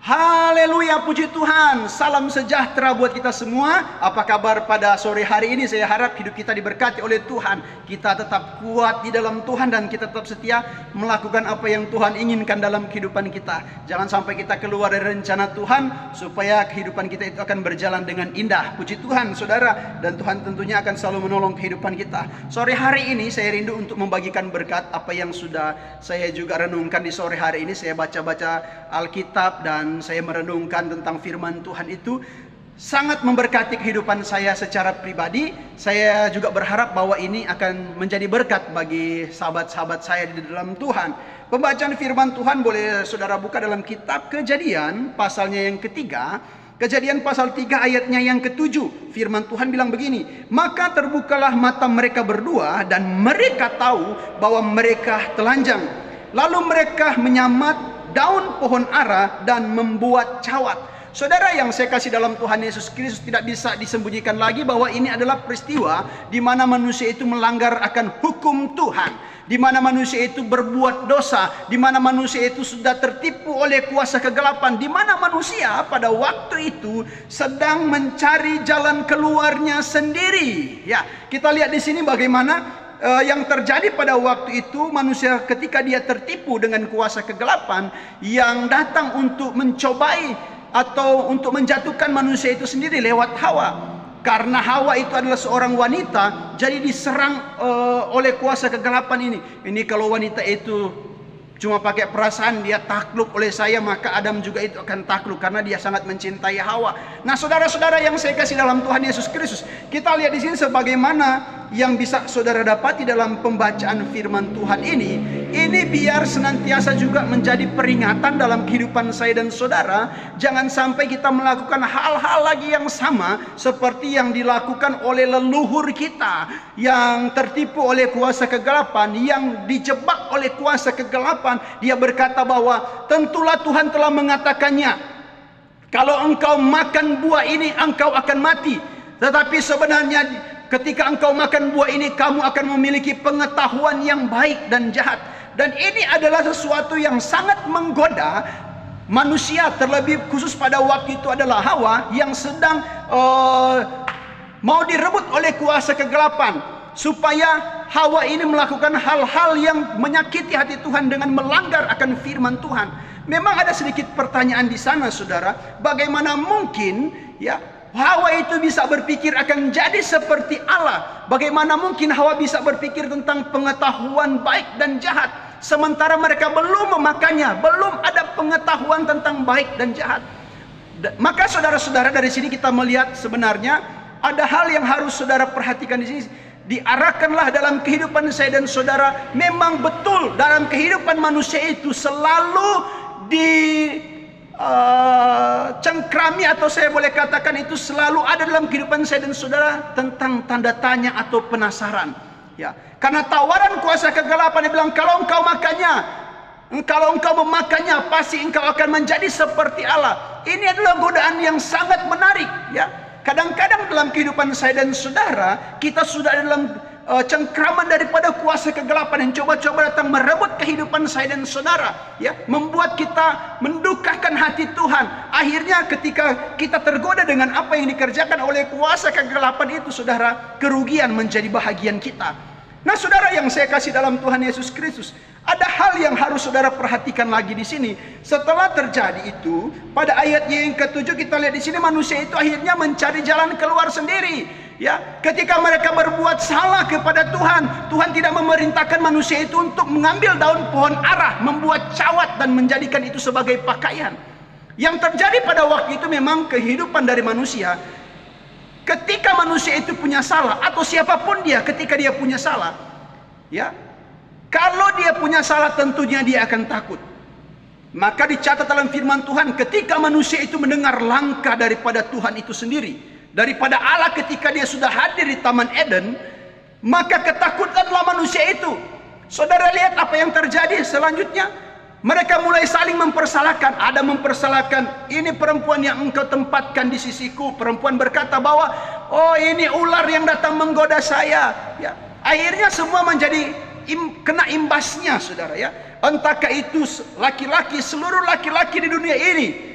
Haleluya, puji Tuhan. Salam sejahtera buat kita semua. Apa kabar pada sore hari ini? Saya harap hidup kita diberkati oleh Tuhan. Kita tetap kuat di dalam Tuhan dan kita tetap setia melakukan apa yang Tuhan inginkan dalam kehidupan kita. Jangan sampai kita keluar dari rencana Tuhan, supaya kehidupan kita itu akan berjalan dengan indah. Puji Tuhan, saudara. Dan Tuhan tentunya akan selalu menolong kehidupan kita. Sore hari ini saya rindu untuk membagikan berkat apa yang sudah saya juga renungkan di sore hari ini. Saya baca-baca Alkitab dan saya merenungkan tentang firman Tuhan itu sangat memberkati kehidupan saya secara pribadi. Saya juga berharap bahwa ini akan menjadi berkat bagi sahabat-sahabat saya di dalam Tuhan. Pembacaan firman Tuhan boleh saudara buka dalam kitab Kejadian pasalnya yang ketiga. Kejadian pasal 3 ayatnya yang ke-7. Firman Tuhan bilang begini, maka terbukalah mata mereka berdua dan mereka tahu bahwa mereka telanjang. Lalu mereka menyamat daun pohon ara dan membuat cawat. Saudara yang saya kasih dalam Tuhan Yesus Kristus, tidak bisa disembunyikan lagi bahwa ini adalah peristiwa di mana manusia itu melanggar akan hukum Tuhan, di mana manusia itu berbuat dosa, di mana manusia itu sudah tertipu oleh kuasa kegelapan, di mana manusia pada waktu itu sedang mencari jalan keluarnya sendiri. Ya, kita lihat di sini bagaimana yang terjadi pada waktu itu. Manusia ketika dia tertipu dengan kuasa kegelapan yang datang untuk mencobai atau untuk menjatuhkan manusia itu sendiri lewat Hawa. Karena Hawa itu adalah seorang wanita, jadi diserang oleh kuasa kegelapan ini. Ini kalau wanita itu cuma pakai perasaan, dia takluk oleh saya, maka Adam juga itu akan takluk karena dia sangat mencintai Hawa. Nah, saudara-saudara yang saya kasih dalam Tuhan Yesus Kristus, kita lihat di sini sebagaimana yang bisa saudara dapati dalam pembacaan firman Tuhan ini biar senantiasa juga menjadi peringatan dalam kehidupan saya dan saudara. Jangan sampai kita melakukan hal-hal lagi yang sama seperti yang dilakukan oleh leluhur kita yang tertipu oleh kuasa kegelapan, yang dijebak oleh kuasa kegelapan. Dia berkata bahwa tentulah Tuhan telah mengatakannya, kalau engkau makan buah ini engkau akan mati. Tetapi sebenarnya ketika engkau makan buah ini, kamu akan memiliki pengetahuan yang baik dan jahat. Dan ini adalah sesuatu yang sangat menggoda manusia, terlebih khusus pada waktu itu adalah Hawa yang sedang mau direbut oleh kuasa kegelapan, supaya Hawa ini melakukan hal-hal yang menyakiti hati Tuhan dengan melanggar akan firman Tuhan. Memang ada sedikit pertanyaan di sana, saudara. Bagaimana mungkin ya Hawa itu bisa berpikir akan jadi seperti Allah? Bagaimana mungkin Hawa bisa berpikir tentang pengetahuan baik dan jahat, sementara mereka belum memakannya, belum ada pengetahuan tentang baik dan jahat? Maka saudara-saudara, dari sini kita melihat sebenarnya ada hal yang harus saudara perhatikan di sini. Diarahkanlah dalam kehidupan saya dan saudara. Memang betul dalam kehidupan manusia itu selalu cengkrami, atau saya boleh katakan itu selalu ada dalam kehidupan saya dan saudara tentang tanda tanya atau penasaran. Ya, karena tawaran kuasa kegelapan, dia bilang kalau engkau makannya, kalau engkau memakannya, pasti engkau akan menjadi seperti Allah. Ini adalah godaan yang sangat menarik. Ya, kadang-kadang dalam kehidupan saya dan saudara, kita sudah dalam cengkraman daripada kuasa kegelapan yang coba-coba datang merebut kehidupan saya dan saudara, ya, membuat kita mendukakan hati Tuhan. Akhirnya ketika kita tergoda dengan apa yang dikerjakan oleh kuasa kegelapan itu, saudara, kerugian menjadi bahagian kita. Nah, saudara yang saya kasih dalam Tuhan Yesus Kristus, ada hal yang harus saudara perhatikan lagi di sini. Setelah terjadi itu, pada ayat yang ke-7 kita lihat di sini manusia itu akhirnya mencari jalan keluar sendiri. Ya, ketika mereka berbuat salah kepada Tuhan, Tuhan tidak memerintahkan manusia itu untuk mengambil daun pohon ara, membuat cawat dan menjadikan itu sebagai pakaian. Yang terjadi pada waktu itu memang kehidupan dari manusia. Ketika manusia itu punya salah, atau siapapun dia ketika dia punya salah, ya, kalau dia punya salah tentunya dia akan takut. Maka dicatat dalam firman Tuhan, ketika manusia itu mendengar langkah daripada Tuhan itu sendiri, daripada Allah ketika dia sudah hadir di Taman Eden, maka ketakutanlah manusia itu. Saudara lihat apa yang terjadi selanjutnya. Mereka mulai saling mempersalahkan. Ada mempersalahkan, ini perempuan yang engkau tempatkan di sisiku. Perempuan berkata bahwa, oh, ini ular yang datang menggoda saya. Ya, akhirnya semua menjadi kena imbasnya, saudara, ya. Entahkah itu laki-laki, seluruh laki-laki di dunia ini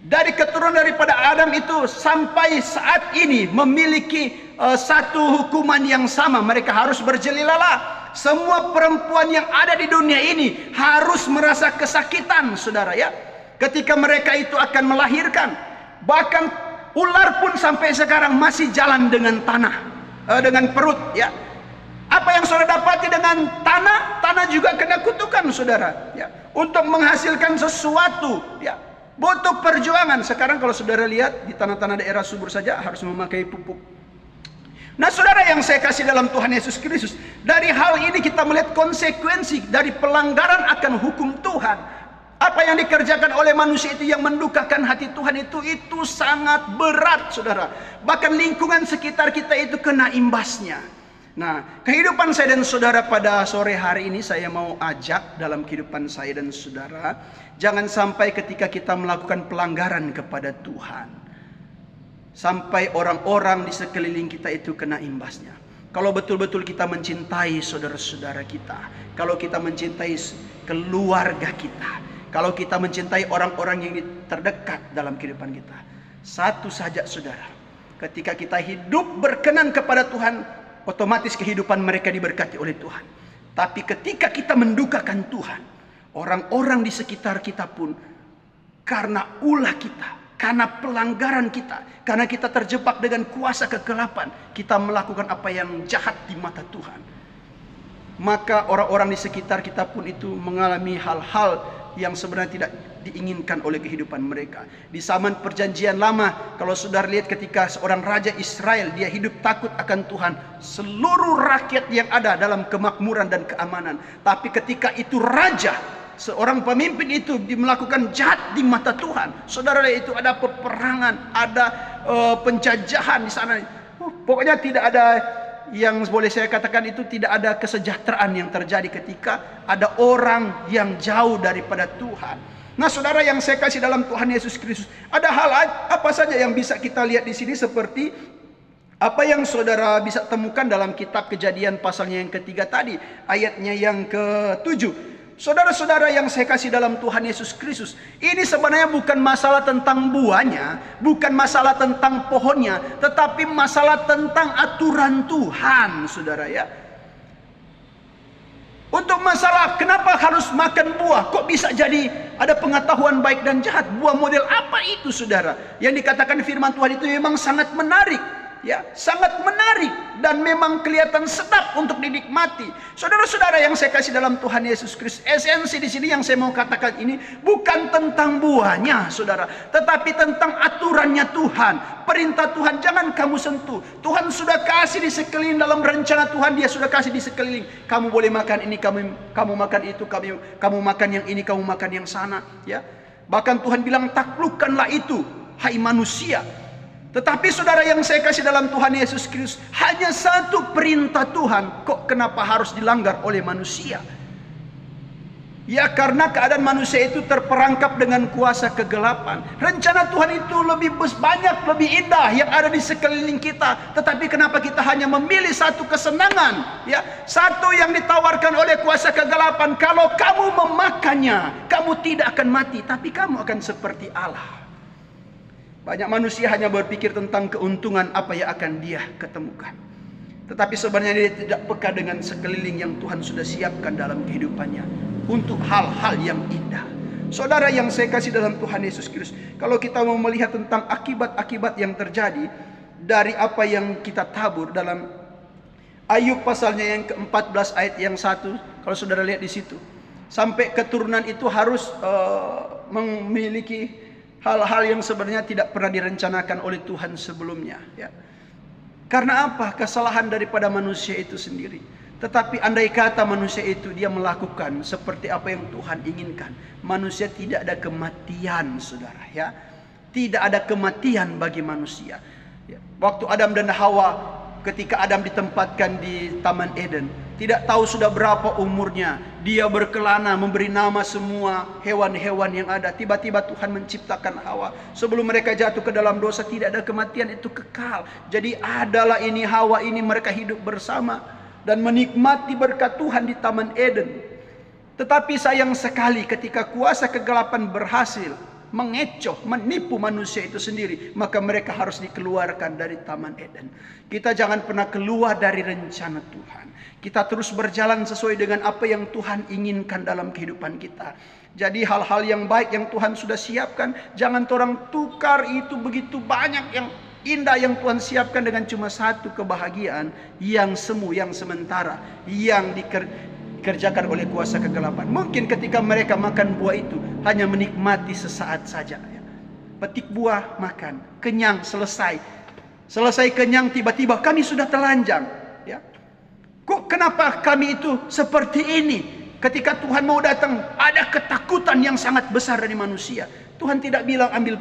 dari keturunan daripada Adam itu sampai saat ini memiliki satu hukuman yang sama. Mereka harus berjelilala. Semua perempuan yang ada di dunia ini harus merasa kesakitan, saudara ya, ketika mereka itu akan melahirkan. Bahkan ular pun sampai sekarang masih jalan dengan tanah, dengan perut ya. Apa yang saudara dapati dengan tanah, tanah juga kena kutukan, saudara ya. Untuk menghasilkan sesuatu ya, butuh perjuangan. Sekarang kalau saudara lihat di tanah-tanah daerah subur saja harus memakai pupuk. Nah, saudara yang saya kasih dalam Tuhan Yesus Kristus, dari hal ini kita melihat konsekuensi dari pelanggaran akan hukum Tuhan. Apa yang dikerjakan oleh manusia itu yang mendukakan hati Tuhan itu sangat berat, saudara. Bahkan lingkungan sekitar kita itu kena imbasnya. Nah, kehidupan saya dan saudara pada sore hari ini saya mau ajak dalam kehidupan saya dan saudara, jangan sampai ketika kita melakukan pelanggaran kepada Tuhan, sampai orang-orang di sekeliling kita itu kena imbasnya. Kalau betul-betul kita mencintai saudara-saudara kita, kalau kita mencintai keluarga kita, kalau kita mencintai orang-orang yang terdekat dalam kehidupan kita, satu saja saudara, ketika kita hidup berkenan kepada Tuhan, otomatis kehidupan mereka diberkati oleh Tuhan. Tapi ketika kita mendukakan Tuhan, orang-orang di sekitar kita pun karena ulah kita, karena pelanggaran kita, karena kita terjebak dengan kuasa kegelapan, kita melakukan apa yang jahat di mata Tuhan, maka orang-orang di sekitar kita pun itu mengalami hal-hal yang sebenarnya tidak diinginkan oleh kehidupan mereka. Di zaman perjanjian lama, kalau saudara lihat ketika seorang raja Israel, dia hidup takut akan Tuhan, seluruh rakyat yang ada dalam kemakmuran dan keamanan. Tapi ketika itu raja, seorang pemimpin itu melakukan jahat di mata Tuhan, saudara lihat itu ada peperangan, ada penjajahan di sana. Pokoknya tidak ada yang boleh saya katakan itu tidak ada kesejahteraan yang terjadi ketika ada orang yang jauh daripada Tuhan. Nah, saudara yang saya kasih dalam Tuhan Yesus Kristus, ada hal apa saja yang bisa kita lihat di sini, seperti apa yang saudara bisa temukan dalam kitab Kejadian pasalnya yang ketiga tadi, ayatnya yang ke-7. Saudara-saudara yang saya kasih dalam Tuhan Yesus Kristus, ini sebenarnya bukan masalah tentang buahnya, bukan masalah tentang pohonnya, tetapi masalah tentang aturan Tuhan, saudara ya. Untuk masalah kenapa harus makan buah, kok bisa jadi ada pengetahuan baik dan jahat, buah model apa itu, saudara? Yang dikatakan firman Tuhan itu memang sangat menarik. Ya, sangat menarik dan memang kelihatan sedap untuk dinikmati. Saudara-saudara yang saya kasih dalam Tuhan Yesus Kristus, esensi di sini yang saya mau katakan ini bukan tentang buahnya, saudara, tetapi tentang aturannya Tuhan. Perintah Tuhan jangan kamu sentuh. Tuhan sudah kasih di sekeliling, dalam rencana Tuhan Dia sudah kasih di sekeliling. Kamu boleh makan ini, kamu makan itu, kamu makan yang ini, kamu makan yang sana. Ya, bahkan Tuhan bilang taklukkanlah itu, hai manusia. Tetapi saudara yang saya kasih dalam Tuhan Yesus Kristus, hanya satu perintah Tuhan, kok kenapa harus dilanggar oleh manusia? Ya, karena keadaan manusia itu terperangkap dengan kuasa kegelapan. Rencana Tuhan itu lebih banyak, lebih indah yang ada di sekeliling kita. Tetapi kenapa kita hanya memilih satu kesenangan? Ya, satu yang ditawarkan oleh kuasa kegelapan. Kalau kamu memakannya, kamu tidak akan mati, tapi kamu akan seperti Allah. Banyak manusia hanya berpikir tentang keuntungan apa yang akan dia ketemukan. Tetapi sebenarnya dia tidak peka dengan sekeliling yang Tuhan sudah siapkan dalam kehidupannya untuk hal-hal yang indah. Saudara yang saya kasih dalam Tuhan Yesus Kristus, kalau kita mau melihat tentang akibat-akibat yang terjadi dari apa yang kita tabur dalam Ayub pasalnya yang ke-14 ayat yang 1, kalau saudara lihat di situ, sampai keturunan itu harus memiliki hal-hal yang sebenarnya tidak pernah direncanakan oleh Tuhan sebelumnya, ya. Karena apa? Kesalahan daripada manusia itu sendiri. Tetapi andai kata manusia itu dia melakukan seperti apa yang Tuhan inginkan, manusia tidak ada kematian, saudara, ya. Tidak ada kematian bagi manusia. Ya. Waktu Adam dan Hawa, ketika Adam ditempatkan di Taman Eden, tidak tahu sudah berapa umurnya, dia berkelana memberi nama semua hewan-hewan yang ada. Tiba-tiba Tuhan menciptakan Hawa. Sebelum mereka jatuh ke dalam dosa, tidak ada kematian, itu kekal. Jadi adalah ini Hawa ini, mereka hidup bersama dan menikmati berkat Tuhan di Taman Eden. Tetapi sayang sekali ketika kuasa kegelapan berhasil mengecoh, menipu manusia itu sendiri, maka mereka harus dikeluarkan dari Taman Eden. Kita jangan pernah keluar dari rencana Tuhan. Kita terus berjalan sesuai dengan apa yang Tuhan inginkan dalam kehidupan kita. Jadi hal-hal yang baik yang Tuhan sudah siapkan, jangan orang tukar itu begitu banyak yang indah yang Tuhan siapkan dengan cuma satu kebahagiaan yang semu, yang sementara, yang dikerjakan oleh kuasa kegelapan. Mungkin ketika mereka makan buah itu hanya menikmati sesaat saja. Petik buah, makan, kenyang, selesai. Selesai kenyang, tiba-tiba kami sudah telanjang. Ya. Kok kenapa kami itu seperti ini? Ketika Tuhan mau datang, ada ketakutan yang sangat besar dari manusia. Tuhan tidak bilang ambil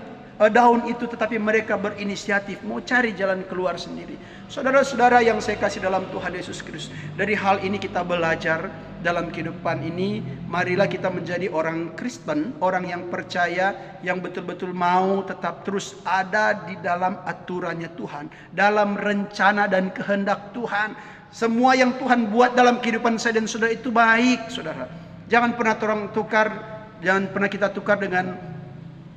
daun itu, tetapi mereka berinisiatif mau cari jalan keluar sendiri. Saudara-saudara yang saya kasih dalam Tuhan Yesus Kristus, dari hal ini kita belajar dalam kehidupan ini. Marilah kita menjadi orang Kristen, orang yang percaya, yang betul-betul mau tetap terus ada di dalam aturannya Tuhan, dalam rencana dan kehendak Tuhan. Semua yang Tuhan buat dalam kehidupan saya dan saudara itu baik, saudara. Jangan pernah kita tukar dengan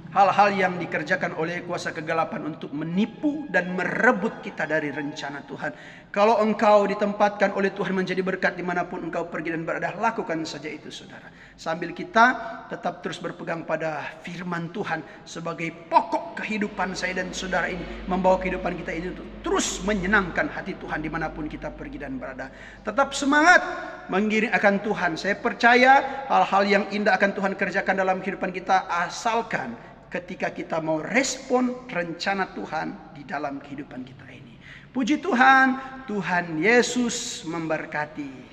hal-hal yang dikerjakan oleh kuasa kegelapan untuk menipu dan merebut kita dari rencana Tuhan. Kalau engkau ditempatkan oleh Tuhan menjadi berkat dimanapun engkau pergi dan berada, lakukan saja itu, saudara. Sambil kita tetap terus berpegang pada firman Tuhan sebagai pokok kehidupan saya dan saudara ini, membawa kehidupan kita ini untuk terus menyenangkan hati Tuhan dimanapun kita pergi dan berada. Tetap semangat mengiring akan Tuhan. Saya percaya hal-hal yang indah akan Tuhan kerjakan dalam kehidupan kita, asalkan ketika kita mau respon rencana Tuhan di dalam kehidupan kita ini. Puji Tuhan, Tuhan Yesus memberkati.